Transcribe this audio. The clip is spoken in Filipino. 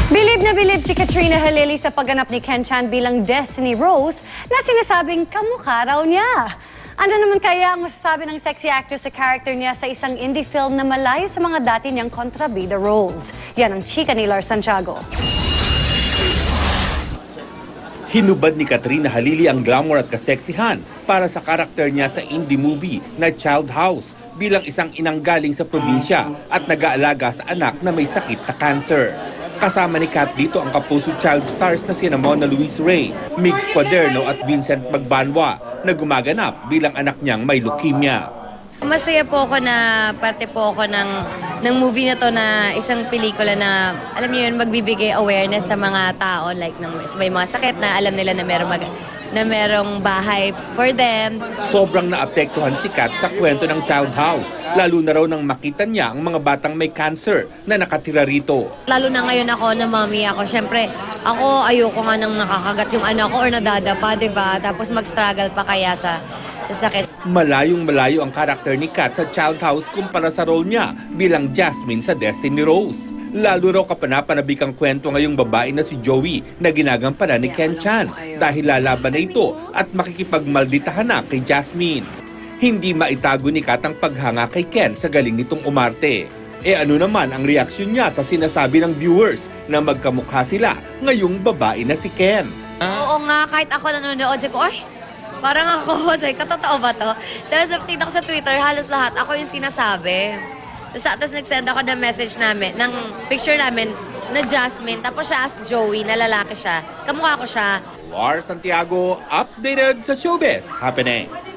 Bilib na bilib si Katrina Halili sa pagganap ni Ken Chan bilang Destiny Rose na sinasabing kamukha raw niya. Ano naman kaya ang masasabi ng sexy actress sa character niya sa isang indie film na malayo sa mga dati niyang kontrabida roles? Yan ang chika ni Lars Santiago. Hinubad ni Katrina Halili ang glamour at kaseksihan para sa karakter niya sa indie movie na Child House bilang isang inang galing sa probinsya at nag-aalaga sa anak na may sakit na cancer. Kasama ni Kat dito ang kapuso child stars na sina Mona Luis Rey, Migs Cuaderno at Vincent Magbanwa na gumaganap bilang anak niyang may leukemia. Masaya po ako na parte po ako ng movie na to na isang pelikula na alam niyo yun, magbibigay awareness sa mga tao like may mga sakit na alam nila na merong bahay for them. Sobrang naapektuhan si Kat sa kwento ng Child House, lalo na raw nang makita niya ang mga batang may cancer na nakatira rito. Lalo na ngayon ako na mommy ako, syempre ako ayoko nga nang nakakagat yung anak ko or nadadapa, diba? Tapos mag-struggle pa kaya sa sakit. Malayong-malayo ang karakter ni Kat sa Child House kumpara sa role niya bilang Jasmine sa Destiny Rose. Lalo raw kapanapanabik ang kwento ngayong babae na si Joey na ginagampanan ni Ken Chan dahil lalaban na ito at makikipagmalditahan na kay Jasmine. Hindi maitago ni Kat ang paghanga kay Ken sa galing nitong umarte. Ano naman ang reaksyon niya sa sinasabi ng viewers na magkamukha sila ngayong babae na si Ken? Oo nga, kahit ako nanonood, sabi ko, ay, parang ako, sabi ko, totoo ba to? Tapos nakita ko sa Twitter, halos lahat, ako yung sinasabi. Tapos nag-send ako ng message namin, ng picture namin na Jasmine, tapos siya as Joey, na lalaki siya. Kamukha ko siya. Lars Santiago, updated sa showbiz happening.